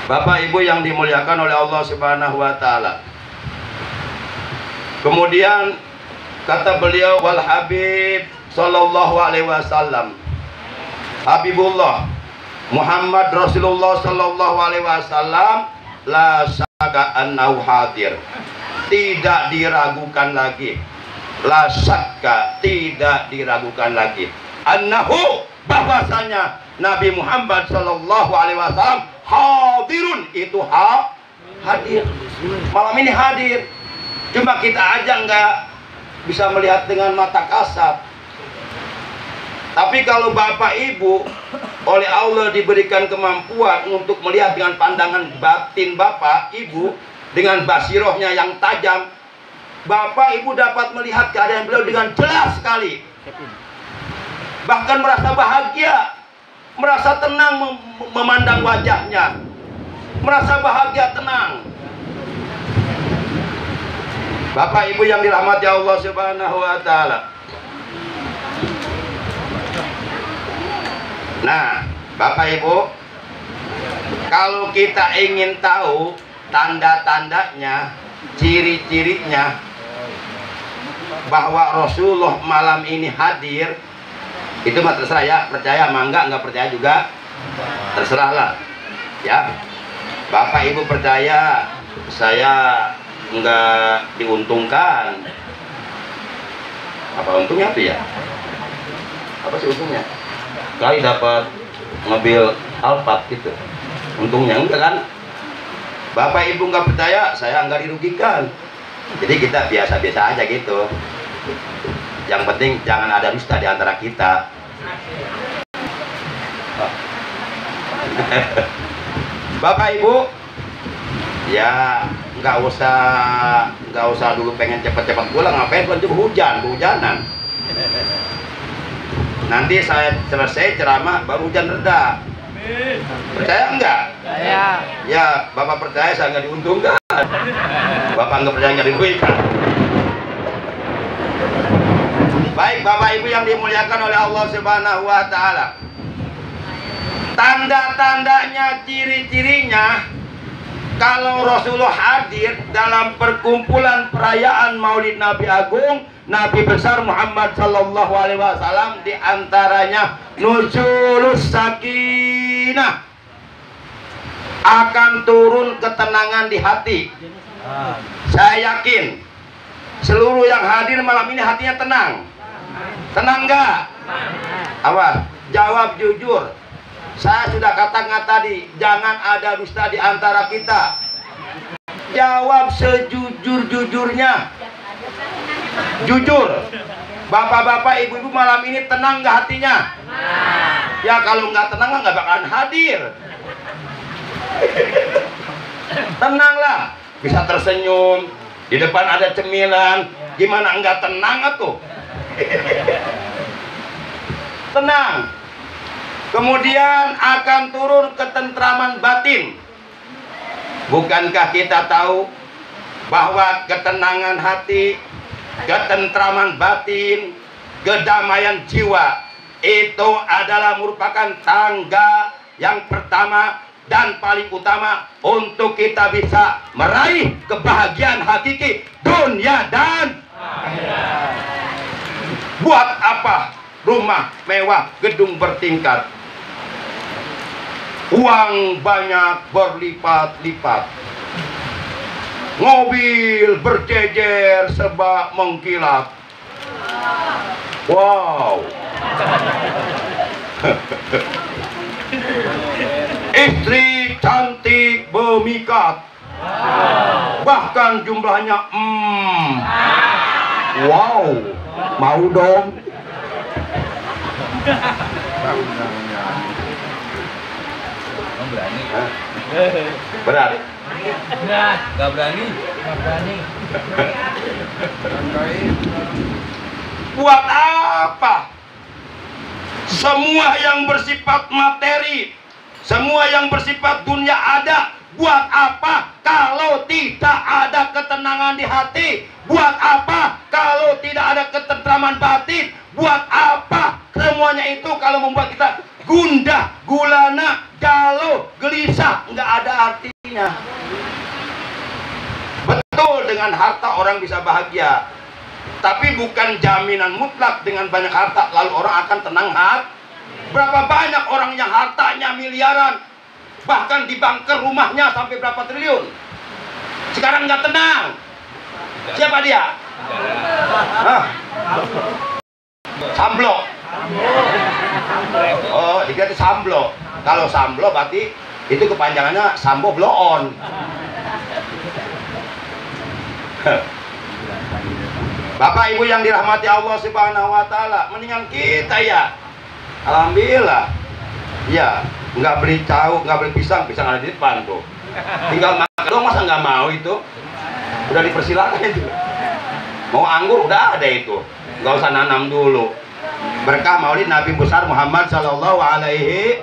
Bapak Ibu yang dimuliakan oleh Allah Subhanahu wa taala. Kemudian kata beliau, wal Habib sallallahu alaihi wasallam, Habibullah Muhammad Rasulullah sallallahu alaihi wasallam, la syakka annahu hadir, tidak diragukan lagi, la syakka, tidak diragukan lagi, annahu, bahwasanya Nabi Muhammad sallallahu alaihi wasallam hadirun, itu hadir. Malam ini hadir, cuma kita aja nggak bisa melihat dengan mata kasat. Tapi kalau Bapak Ibu oleh Allah diberikan kemampuan untuk melihat dengan pandangan batin Bapak Ibu, dengan basirohnya yang tajam, Bapak Ibu dapat melihat keadaan beliau dengan jelas sekali. Bahkan merasa bahagia, merasa tenang memandang wajahnya, merasa bahagia, tenang. Bapak Ibu yang dirahmati Allah Subhanahu wa taala. Nah, Bapak Ibu, kalau kita ingin tahu tanda-tandanya, ciri-cirinya bahwa Rasulullah malam ini hadir, itu mah terserah ya, percaya sama enggak percaya juga terserahlah ya. Bapak Ibu percaya saya enggak diuntungkan, apa untungnya tuh ya? Apa sih untungnya? Kali dapat mobil Alphard gitu, untungnya enggak kan? Bapak Ibu nggak percaya, saya nggak dirugikan. Jadi kita biasa-biasa aja gitu. Yang penting jangan ada dusta di antara kita. Bapak Ibu, ya nggak usah dulu pengen cepat-cepat pulang. Ngapain kan hujanan. Nanti saya selesai ceramah baru hujan reda. Percaya enggak? Percaya. Ya, Bapak percaya saya nggak diuntungkan. Bapak nggak percaya nggak dirugikan. Baik Bapak Ibu yang dimuliakan oleh Allah Subhanahu wa taala. Tanda-tandanya, ciri-cirinya kalau Rasulullah hadir dalam perkumpulan perayaan Maulid Nabi Agung Nabi besar Muhammad sallallahu alaihi wasallam, di antaranya nuzulus sakinah, akan turun ketenangan di hati. Saya yakin seluruh yang hadir malam ini hatinya tenang. Tenang nggak? Awas, jawab jujur. Saya sudah katakan tadi, jangan ada dusta di antara kita. Jawab sejujur-jujurnya. Jujur. Bapak-bapak, ibu-ibu malam ini tenang nggak hatinya? Ya kalau nggak tenang nggak bakalan hadir. Tenanglah, bisa tersenyum, di depan ada cemilan, gimana nggak tenang atuh? Tenang. Kemudian akan turun ketentraman batin. Bukankah kita tahu bahwa ketenangan hati, ketentraman batin, kedamaian jiwa itu adalah merupakan tangga yang pertama dan paling utama untuk kita bisa meraih kebahagiaan hakiki dunia dan akhirat. Buat apa rumah mewah, gedung bertingkat, uang banyak berlipat-lipat, mobil berjejer sebab mengkilap? Wow. Istri cantik memikat, bahkan jumlahnya wow. Mau dong. Berani. Berat. Gak berani. Buat apa? Semua yang bersifat materi, semua yang bersifat dunia ada. Buat apa kalau tidak ada ketenangan di hati? Buat apa kalau tidak ada ketentraman batin? Buat apa semuanya itu kalau membuat kita gundah, gulana, galau, gelisah? Nggak ada arti hatinya. Betul, dengan harta orang bisa bahagia, tapi bukan jaminan mutlak dengan banyak harta lalu orang akan tenang hati. Berapa banyak orang yang hartanya miliaran, bahkan dibangker rumahnya sampai berapa triliun, sekarang nggak tenang. Siapa dia? Hah? Samblo. Oh, dikira Samblo. Kalau Samblo berarti itu kepanjangannya Sambo Bloon. Bapak Ibu yang dirahmati Allah Subhanahu wa taala, mendingan kita ya. Alhamdulillah. Ya, nggak beli tahu, nggak beli pisang, pisang ada di depan tuh. Tinggal makan doang, masa nggak mau itu? Udah dipersilakan itu. Mau anggur udah ada itu. Nggak usah nanam dulu. Berkah Maulid Nabi besar Muhammad sallallahu alaihi.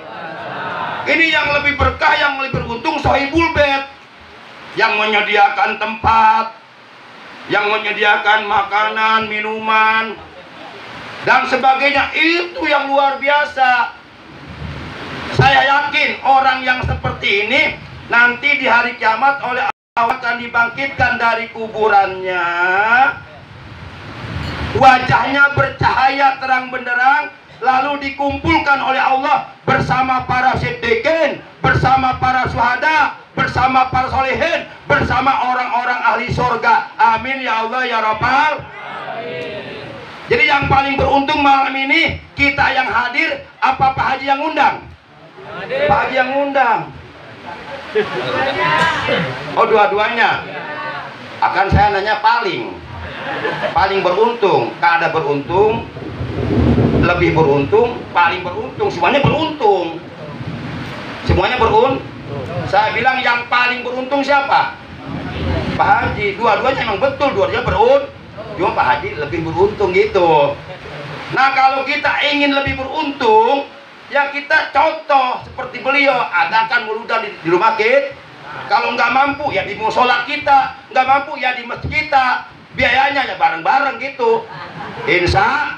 Ini yang lebih berkah, yang lebih beruntung Sohibul Bait, yang menyediakan tempat, yang menyediakan makanan, minuman, dan sebagainya. Itu yang luar biasa. Saya yakin orang yang seperti ini nanti di hari kiamat oleh Allah akan dibangkitkan dari kuburannya, wajahnya bercahaya terang benderang, lalu dikumpulkan oleh Allah bersama para siddiqin, bersama para syuhada, bersama para solehin, bersama orang-orang ahli surga. Amin ya Allah ya Rabbal. Jadi yang paling beruntung malam ini kita yang hadir, apa Pak Haji yang undang? Pak Haji yang undang. Oh, dua-duanya. Akan saya nanya paling beruntung. Kan ada beruntung, lebih beruntung, paling beruntung. Semuanya beruntung. Semuanya beruntung. Saya bilang yang paling beruntung siapa? Pak Haji. Dua-duanya emang betul, dua-duanya beruntung. Cuma Pak Haji lebih beruntung gitu. Nah, kalau kita ingin lebih beruntung, ya kita contoh seperti beliau, adakan muludan di rumah kita. Kalau nggak mampu ya di musola kita, nggak mampu ya di masjid kita. Biayanya ya bareng-bareng gitu. Insya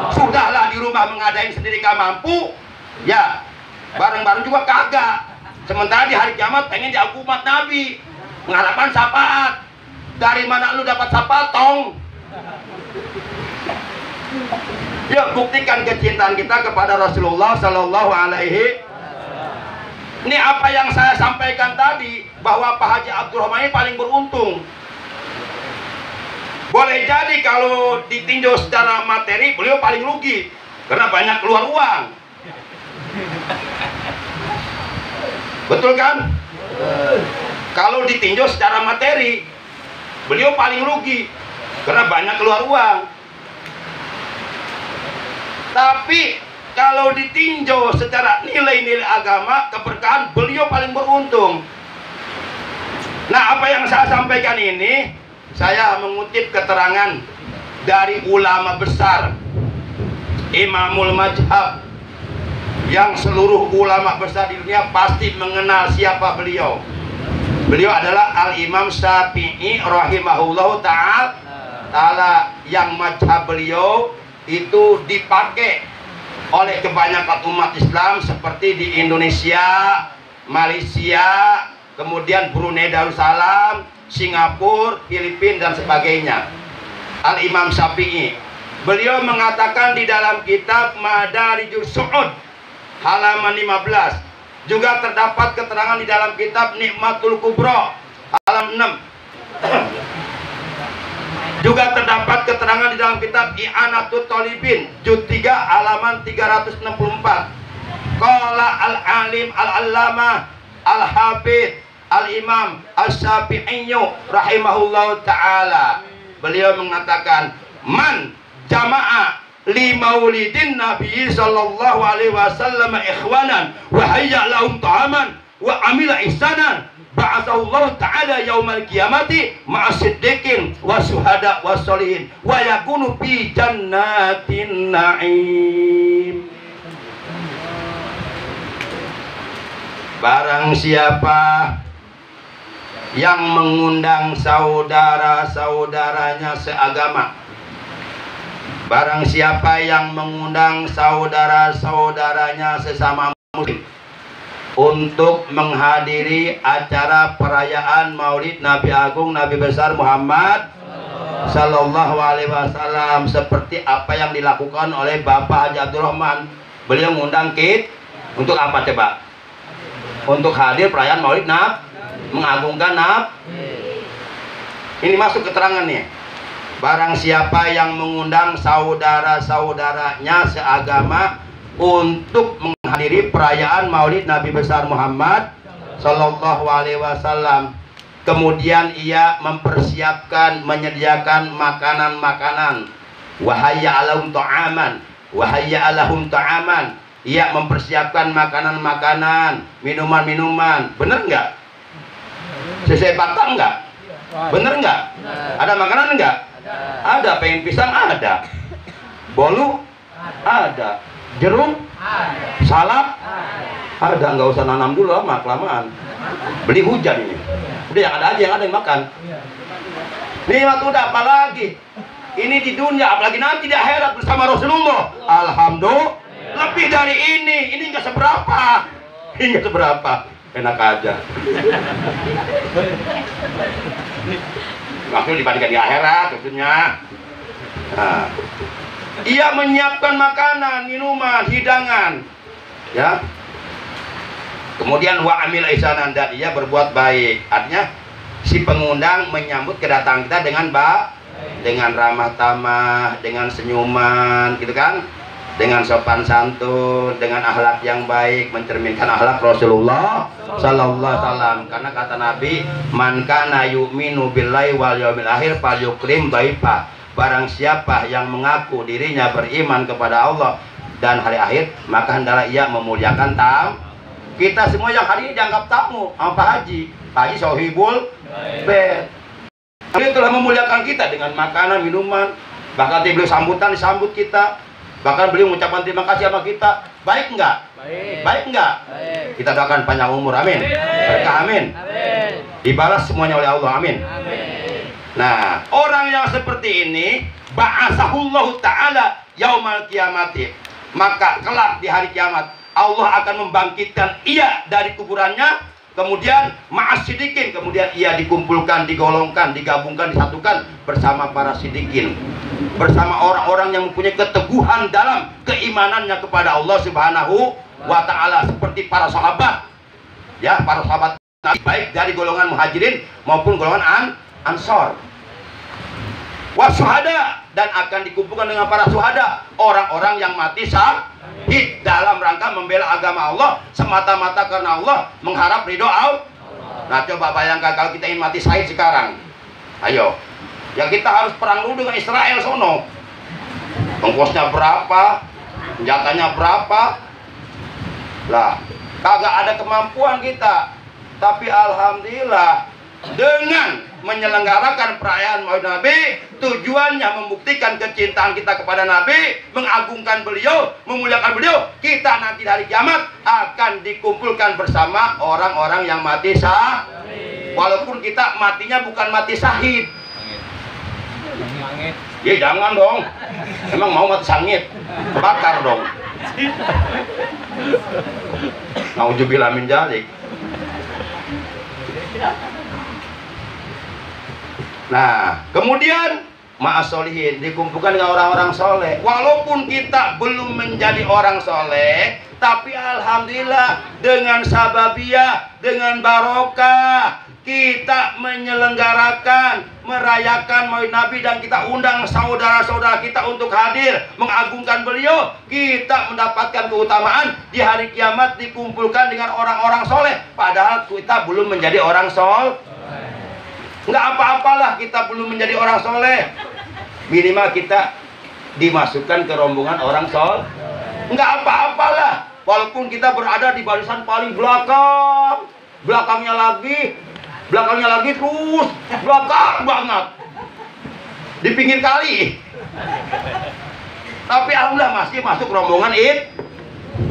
sudahlah di rumah mengadain sendiri nggak mampu, ya bareng-bareng juga kagak. Sementara di hari kiamat pengen diaku umat Nabi, mengharapkan syafaat. Dari mana lu dapat syafaat, tong? Ya, buktikan kecintaan kita kepada Rasulullah Sallallahu Alaihi. Ini apa yang saya sampaikan tadi, bahwa Pak Haji Abdurrahman ini paling beruntung. Boleh jadi kalau ditinjau secara materi beliau paling rugi karena banyak keluar uang. Betul kan? Kalau ditinjau secara materi beliau paling rugi karena banyak keluar uang. Tapi kalau ditinjau secara nilai-nilai agama, keberkahan, beliau paling beruntung. Nah, apa yang saya sampaikan ini, saya mengutip keterangan dari ulama besar, Imamul Madhab, yang seluruh ulama besar di dunia pasti mengenal siapa beliau. Beliau adalah Al-Imam Syafi'i rahimahullahu ta'ala, yang madhab beliau itu dipakai oleh kebanyakan umat Islam seperti di Indonesia, Malaysia, kemudian Brunei Darussalam, Singapura, Filipina dan sebagainya. Al-Imam Syafi'i, beliau mengatakan di dalam kitab Madarijus Su'ud halaman 15, juga terdapat keterangan di dalam kitab Nikmatul Kubra halaman 6. Juga terdapat keterangan di dalam kitab I'anatut Thalibin juz 3 halaman 364. Qala al-alim al-allamah al-hafidz al-imam Asy-Syafi'i rahimahullahu taala. Beliau mengatakan, man jama'a li maulidin Nabi sallallahu alaihi wasallam ikhwanan wa hayya lahum ta'aman wa amila ihsanan ba'atsallahu ta'ala yaumal qiyamati ma'as-siddiqin wa syuhada wa sholihin wa yakunu fi jannatin na'im. Barang siapa yang mengundang saudara-saudaranya seagama, barang siapa yang mengundang saudara-saudaranya sesama muslim untuk menghadiri acara perayaan Maulid Nabi Agung Nabi besar Muhammad Sallallahu Alaihi Wasallam, seperti apa yang dilakukan oleh Bapak Haji Abdurrahman. Beliau mengundang kita untuk apa coba? Untuk hadir perayaan Maulid Nabi, mengagungkan Nabi. Ini masuk keterangannya. Barang siapa yang mengundang saudara-saudaranya seagama untuk menghadiri perayaan Maulid Nabi besar Muhammad Sallallahu Alaihi Wasallam, kemudian ia mempersiapkan, menyediakan makanan-makanan, wahayya alahum ta'aman, wahayya alahum ta'aman, ia mempersiapkan makanan-makanan, minuman-minuman, bener nggak? Sesuai fakta nggak? Bener nggak? Ada makanan nggak? Ada. Pengen pisang ada, bolu ada, jeruk salak ada. Nggak usah nanam dulu lama kelamaan, beli hujan ini. Udah yang ada aja, yang ada yang makan. Nikmat udah, apalagi ini di dunia, apalagi nanti di akhirat bersama Rasulullah. Alhamdulillah, lebih dari ini nggak seberapa. Ini nggak seberapa, enak aja. Maksudnya dibandingkan di akhirat tentunya. Nah, ia menyiapkan makanan, minuman, hidangan, ya. Kemudian wa amil ihsanan, dan ia berbuat baik. Artinya si pengundang menyambut kedatangan kita dengan dengan ramah tamah, dengan senyuman, gitu kan? Dengan sopan santun, dengan akhlak yang baik, mencerminkan akhlak Rasulullah Sallallahu Alaihi Wasallam. Karena kata Nabi, man kana yu'minu billahi wal yaumil akhir falyukrim dhaifa. Barang siapa yang mengaku dirinya beriman kepada Allah dan hari akhir, maka hendaklah ia memuliakan tamu. Kita semua yang hari ini dianggap tamu sama Pak Haji. Pak Haji Sohibul Bed. Dia telah memuliakan kita dengan makanan, minuman, bahkan dia beliau sambutan, disambut kita. Bahkan beliau mengucapkan terima kasih sama kita. Baik enggak? Baik enggak? Kita doakan panjang umur, amin. Berkah, amin. Dibalas semuanya oleh Allah, amin. Nah, orang yang seperti ini ba'asahullahu ta'ala yaumal qiyamati, maka kelak di hari kiamat Allah akan membangkitkan ia dari kuburannya, kemudian ma'as sidikin, kemudian ia dikumpulkan, digolongkan, digabungkan, disatukan bersama para sidikin, bersama orang-orang yang mempunyai keteguhan dalam keimanannya kepada Allah Subhanahu wa ta'ala, seperti para sahabat, ya, para sahabat Nabi, baik dari golongan muhajirin maupun golongan ansor. Wasuhada, dan akan dikumpulkan dengan para suhada, orang-orang yang mati syahid dalam rangka membela agama Allah semata-mata karena Allah, mengharap ridho Allah. Nah, coba bayangkan kalau kita ingin mati syahid sekarang, ayo, ya kita harus perang dulu dengan Israel sono. Ongkosnya berapa, senjatanya berapa, lah kagak ada kemampuan kita. Tapi alhamdulillah, dengan menyelenggarakan perayaan Maulid Nabi, tujuannya membuktikan kecintaan kita kepada Nabi, mengagungkan beliau, memuliakan beliau. Kita nanti dari kiamat akan dikumpulkan bersama orang-orang yang mati syahid. Walaupun kita matinya bukan mati syahid. Ya jangan dong. Emang mau mati sangit? Bakar dong. Nauzubillah min dzalik. Nah, kemudian ma'as-solihin, dikumpulkan dengan orang-orang soleh. Walaupun kita belum menjadi orang soleh, tapi alhamdulillah dengan sababiyah, dengan barokah, kita menyelenggarakan, merayakan Maulid Nabi, dan kita undang saudara-saudara kita untuk hadir mengagungkan beliau. Kita mendapatkan keutamaan di hari kiamat, dikumpulkan dengan orang-orang soleh, padahal kita belum menjadi orang soleh. Nggak apa-apalah kita belum menjadi orang soleh, minimal kita dimasukkan ke rombongan orang soleh. Nggak apa-apalah walaupun kita berada di barisan paling belakang, belakangnya lagi terus belakang banget di pinggir kali, tapi alhamdulillah masih masuk rombongan itu.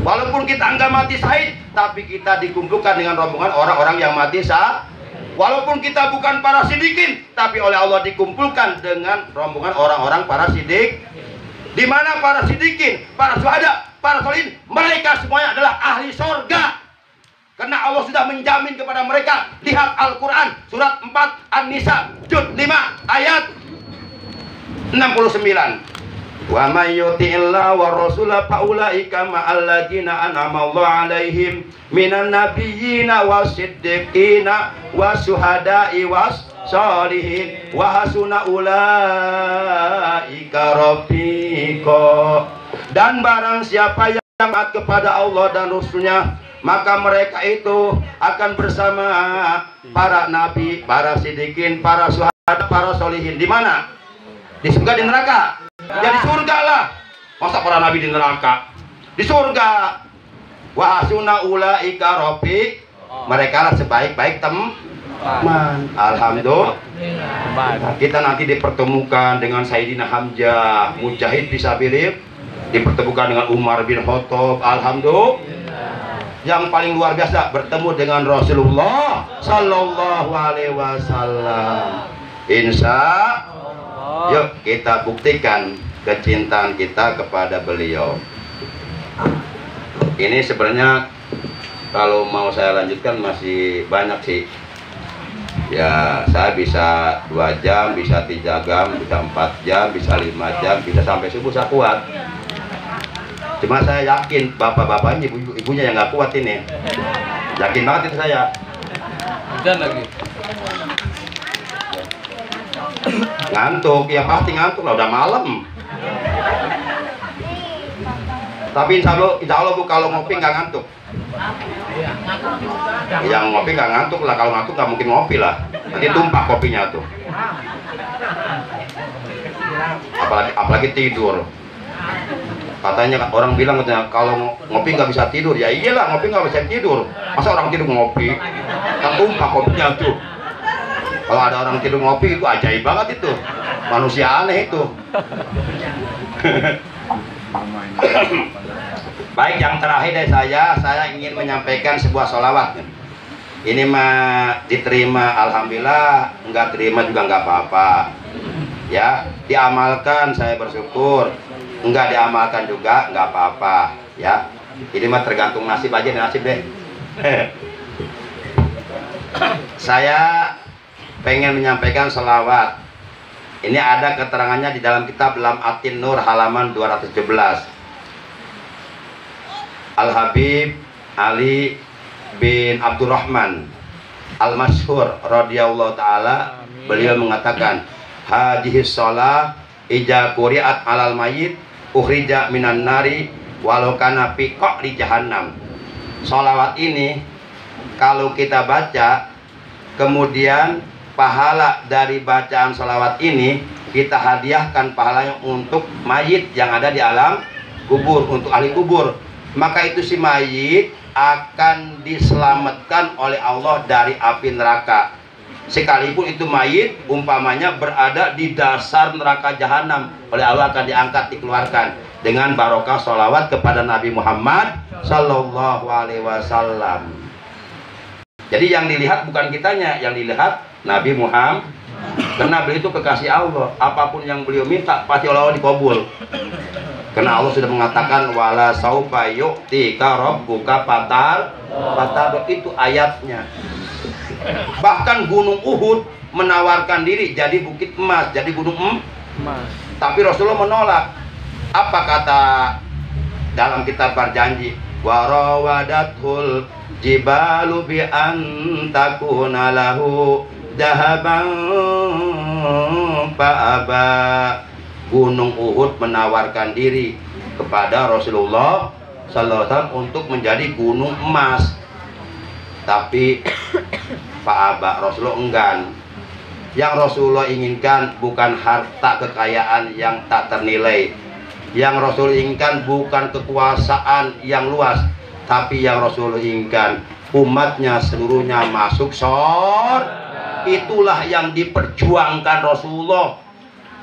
Walaupun kita nggak mati syahid, tapi kita dikumpulkan dengan rombongan orang-orang yang mati syahid. Walaupun kita bukan para sidikin, tapi oleh Allah dikumpulkan dengan rombongan orang-orang para sidik. Di mana para sidikin, para syuhada, para sholihin, mereka semuanya adalah ahli surga. Karena Allah sudah menjamin kepada mereka. Lihat Al-Quran surat 4 An-Nisa juz 5 ayat 69. Wa may yuti'illah wa rasulah faulaika ma'al ladzina an'ama Allah 'alaihim minan nabiyyina wasiddiqina wasyuhada'i wassalihin wa hasuna ulaika rafiqa. Dan barang siapa yang taat kepada Allah dan Rasulnya, maka mereka itu akan bersama para nabi, para siddiqin, para syuhada, para sholihin. Di mana? Di surga, di neraka? Ya di surga lah. Masa para nabi di neraka? Di surga. Wa hasuna ulaika rafiq. Mereka lah sebaik-baik teman. Alhamdulillah. Kita nanti dipertemukan dengan Sayyidina Hamzah, mujahid fisabilillah, dipertemukan dengan Umar bin Khattab. Alhamdulillah. Yang paling luar biasa bertemu dengan Rasulullah Sallallahu Alaihi Wasallam. Insya Allah, yuk kita buktikan kecintaan kita kepada beliau. Ini sebenarnya kalau mau saya lanjutkan masih banyak sih. Ya, saya bisa 2 jam, bisa 3 jam, bisa 4 jam, bisa 5 jam, bisa sampai subuh saya kuat. Cuma saya yakin bapak-bapaknya, ibu-ibunya yang nggak kuat ini. Yakin banget itu saya. Dan lagi. Ngantuk, ya pasti ngantuk lah, udah malam. Tapi insya Allah Bu, kalau ngopi nggak ngantuk. Yang ngopi nggak ngantuk lah, kalau ngantuk nggak mungkin ngopi lah. Nanti tumpah kopinya tuh. Apalagi tidur. Katanya orang bilang katanya kalau ngopi nggak bisa tidur. Ya iyalah, ngopi nggak bisa tidur. Masa orang tidur ngopi? Kan tumpah kopinya tuh. Kalau ada orang tidur ngopi itu ajaib banget itu. Manusia aneh itu. Baik, yang terakhir dari saya ingin menyampaikan sebuah sholawat. Ini mah diterima alhamdulillah, nggak terima juga nggak apa-apa. Ya, diamalkan saya bersyukur. Enggak diamalkan juga nggak apa-apa ya. Ini mah tergantung nasib aja, nasib deh. Saya pengen menyampaikan selawat. Ini ada keterangannya di dalam kitab Lam Atin Nur halaman 217. Al-Habib Ali bin Abdurrahman Al-Masyhur radhiyallahu ta'ala, beliau mengatakan, hadhis shalah ija quri'at alal mayyit ukhrija minan nari walau kana fi qa'ri jahannam. Sholawat ini kalau kita baca, kemudian pahala dari bacaan sholawat ini kita hadiahkan pahalanya untuk mayit yang ada di alam kubur, untuk ahli kubur, maka itu si mayit akan diselamatkan oleh Allah dari api neraka. Sekalipun itu mayit umpamanya berada di dasar neraka jahanam, oleh Allah akan diangkat, dikeluarkan dengan barokah sholawat kepada Nabi Muhammad Sallallahu Alaihi Wasallam. Jadi yang dilihat bukan kitanya, yang dilihat Nabi Muhammad, karena beliau itu kekasih Allah. Apapun yang beliau minta pasti oleh Allah dikabul. Karena Allah sudah mengatakan wala saufa yu'tika rabbuka fatal, itu ayatnya. Bahkan gunung Uhud menawarkan diri jadi bukit emas, jadi gunung emas. Tapi Rasulullah menolak. Apa kata dalam kitab Berjanji? Wa rawadatul jibalu bi an takuna lahu dahaban fa'aba. Gunung Uhud menawarkan diri kepada Rasulullah sallallahu alaihi wasallam untuk menjadi gunung emas. Tapi fa'aba, Rasulullah enggan. Yang Rasulullah inginkan bukan harta kekayaan yang tak ternilai. Yang Rasul inginkan bukan kekuasaan yang luas, tapi yang Rasul inginkan umatnya seluruhnya masuk surga. Itulah yang diperjuangkan Rasulullah.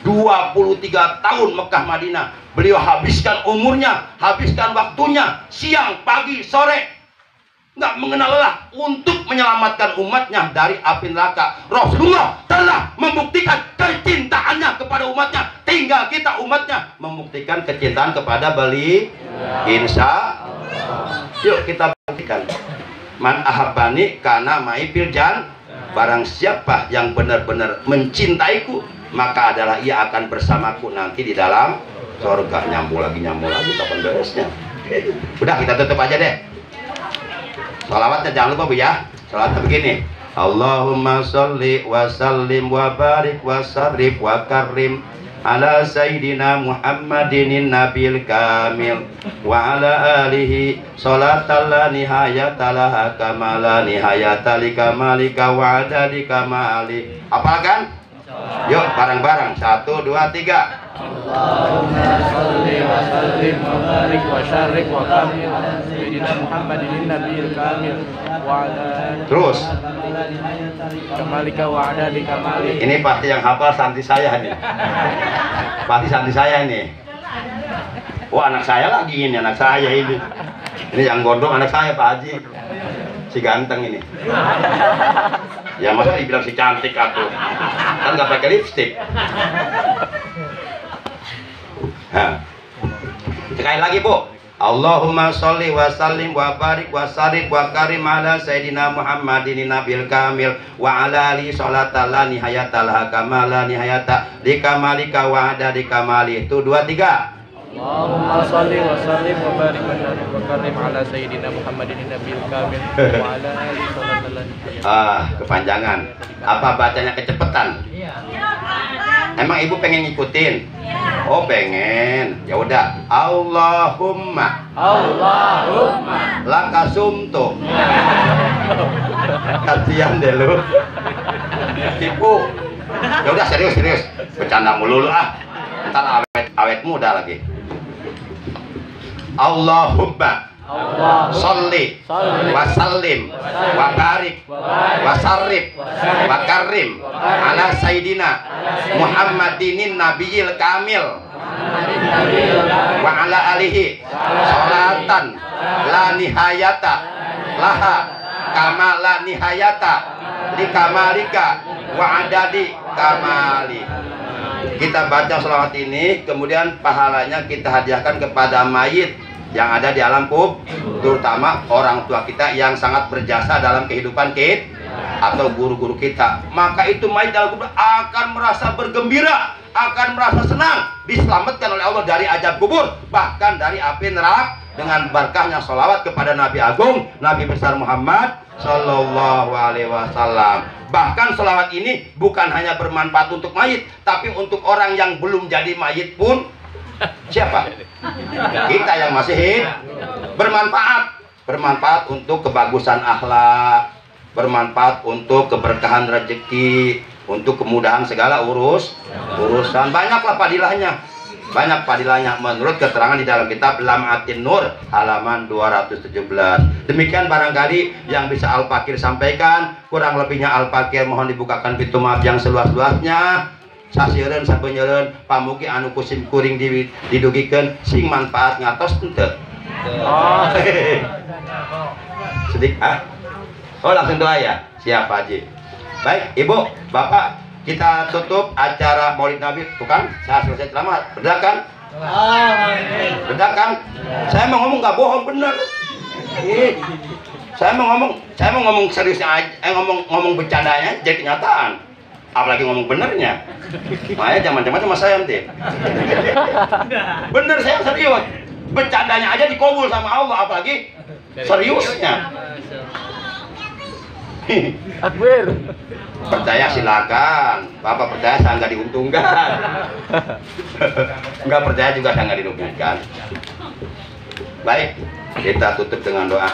23 tahun Mekah Madinah beliau habiskan umurnya, habiskan waktunya, siang, pagi, sore, nggak mengenal lelah untuk menyelamatkan umatnya dari api neraka. Rasulullah telah membuktikan kecintaannya kepada umatnya, tinggal kita umatnya membuktikan kecintaan kepada beliau. Insya Allah, yuk kita buktikan. Man ahabbani kana mai fil jan. Barang siapa yang benar-benar mencintaiku, maka adalah ia akan bersamaku nanti di dalam surga. Nyambung lagi kapan beresnya? Udah, kita tutup aja deh. Sholawatnya jangan lupa Bu ya. Sholawatnya begini. Allahumma sholli wa sallim wa barik wa sarrif wa karim ala sayyidina Muhammadin nabil kamil wa ala alihi sholatan la nihayata laha kamala nihayata li kamalika wa adadi kamali. Hafalkan? Yuk bareng-bareng. 1, 2, 3. Allahumma sholli wa sallim wa barik wa syarrik wa kamil sayyidina Muhammadin nabiyil kamil wa ala Terus. kamalika wa adadi kamali. Ini pasti yang hafal santri saya nih. Pasti santri saya ini. Oh, anak saya lagi ini, anak saya ini. Ini yang gondrong anak saya Pak Haji. Si ganteng ini. Ya masa dibilang si cantik aku. Kan nggak pakai lipstik. Nah. Sekali lagi Bu. Allahumma sholli wa sallim wa barik wa sarif wa karim ala sayyidina Muhammadin nabil kamil wa ala alihi sholatan la nihayata laha kamala nihayata li kamalika wa adadi kamali. Itu 2, 3. Allahumma sholli wa sallim wa barik wa syarrik wa karim ala sayyidina Muhammadin nabiyil kamil wa ala alihi sholatan. Kepanjangan. Apa bacanya kecepatan? Emang Ibu pengen ngikutin? Oh pengen. Ya udah. Allahumma lakasumtu. Kasihan deh lu. Tipu. Ya udah serius. Bercanda mulu lu ah. Ntar awet muda lagi. Allahumma sholli wa sallim wa barik wa sarrif wa karim ala sayyidina Muhammadin nabiyil kamil wa ala alihi sholatan la nihayata laha kama la nihayata li kamalika wa adadi kamali. Kita baca sholawat ini, kemudian pahalanya kita hadiahkan kepada mayit yang ada di alam kubur, terutama orang tua kita yang sangat berjasa dalam kehidupan kita atau guru-guru kita. Maka itu mayit dalam kubur akan merasa bergembira, akan merasa senang, diselamatkan oleh Allah dari azab kubur, bahkan dari api neraka, dengan berkahnya sholawat kepada Nabi Agung, Nabi besar Muhammad Sallallahu Alaihi Wasallam. Bahkan sholawat ini bukan hanya bermanfaat untuk mayit, tapi untuk orang yang belum jadi mayit pun. Siapa? Kita yang masih hidup. Bermanfaat untuk kebagusan akhlak, bermanfaat untuk keberkahan rezeki, untuk kemudahan segala urusan. Banyaklah padilahnya menurut keterangan di dalam kitab Lam'atin Nur halaman 217. Demikian barangkali yang bisa Al-Fakir sampaikan. Kurang lebihnya Al-Fakir mohon dibukakan pintu maaf yang seluas-luasnya. Sasieureun sabeuneureun pamugi anu kusim kuring didugikeun sing manfaat ngatos henteu. Sedih Oh langsung doa ya. Siap Pak Haji. Baik Ibu, Bapak, kita tutup acara Maulid Nabi. Tuh kan, saya selesai ceramah. Benar kan? Benar kan? Saya mau ngomong nggak bohong, bener. Saya mau ngomong seriusnya aja, ngomong bercandanya jadi kenyataan. Apalagi ngomong benernya. Makanya zaman-zaman sama saya nanti. Bener, saya serius. Bercandanya aja dikabul sama Allah, apalagi seriusnya. Akbar. Percaya silakan. Bapak percaya saya nggak diuntungkan. Nggak percaya juga saya nggak dirugikan. Baik, kita tutup dengan doa.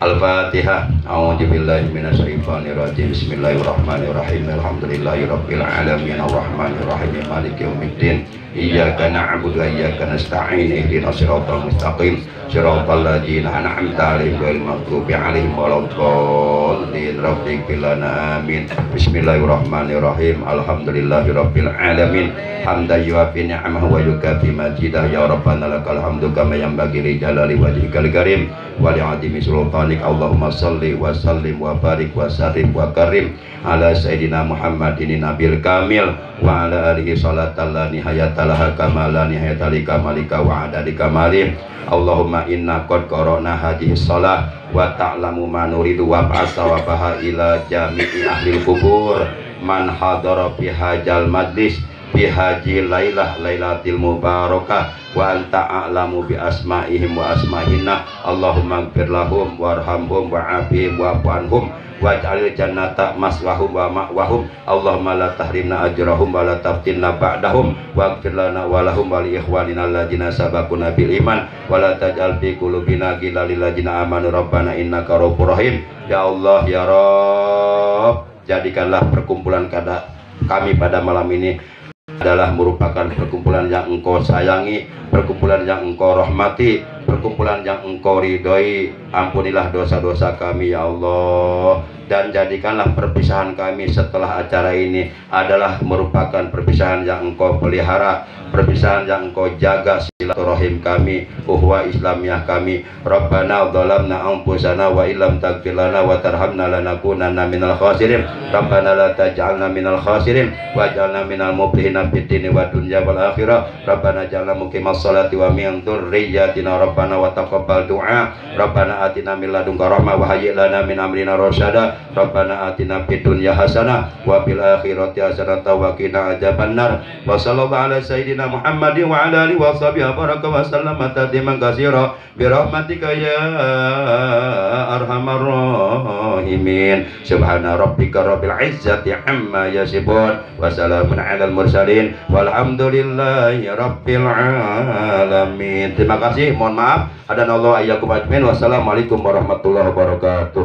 Al-Fatihah. A'udzubillahi minasyaitonir rajim. Bismillahirrahmanirrahim. Alhamdulillahirabbil alamin arrahmanir rahim maliki yaumiddin. Iyyaka na'budu wa iyyaka nasta'in. Ihdinas siratal mustaqim. Siratal ladzina an'amta 'alaihim ghairil maghdubi 'alaihim waladdallin. Rabbighfir lana amin. Bismillahirrahmanirrahim. Alhamdulillahirabbil alamin. Hamdan yuwafi ni'amahu wa yukafi majidah. Ya Rabbana lakal hamdu kama yanbaghi li jalali wajhikal karim wa li'adimi sultanik. Allahumma salli wa sallim wa barik wa sarim wa karim ala sayyidina Muhammadin nabil kamil wa ala alihi salatan la nihayata laha kama la nihayata li kamalika wa adadi kamalih. Allahumma inna qad qara'na hadhihi shalah wa ta'lamu ma nuridu wa ba'sa wa baha ila jami'i ahli kubur man hadara fi hajal majlis fi haji lailatil mubarakah wa anta a'lamu bi asma'ihim wa asma'ina. Allahumma ighfir lahum warhamhum wa'afihim wa'fu anhum waj'alil jannata maswahum wa ma'wahum. Allahumma la tahrimna ajrahum wa la taftinna ba'dahum waghfir lana wa lahum wa li ikhwanina alladziina sabaquna bil iman wa la taj'al fi qulubina ghillan lil ladziina amanu rabbana innaka ra'ufur rahim. Ya Allah ya Rabb, jadikanlah perkumpulan kami pada malam ini adalah merupakan perkumpulan yang Engkau sayangi, perkumpulan yang Engkau rahmati, perkumpulan yang Engkau ridhoi. Ampunilah dosa-dosa kami ya Allah, dan jadikanlah perpisahan kami setelah acara ini adalah merupakan perpisahan yang Engkau pelihara, perpisahan yang Engkau jaga silaturahim kami, uhwah Islamiyah kami. Rabbana dhalamna anfusana wa illam taghfir lana wa tarhamna lanakunanna minal khasirin. Rabbana la taj'alna minal khasirin waj'alna minal muflihin fid dini wa dunya wal akhirah. Rabbana ja'alna muqimas sholati wa min dzurriyyatina rabbana wa taqabbal du'a. Rabbana atina min ladunka rahmah wa hayyi lana min amrina rasyada. Rabbana atina fid dunya hasanah wa fil akhirati hasanah wa qina adzabannar. Wa sallallahu ala sayyidina Muhammadin wa ala alihi wa sahbihi baraka wa sallama tasliman katsira bi rahmatika ya arhamar rahimin. Subhana rabbika rabbil izzati amma yasifun wa salamun alal mursalin walhamdulillahi rabbil alamin. Terima kasih, mohon maaf. Adanallahu ayyakum ajmain. Wassalamualaikum warahmatullahi wabarakatuh.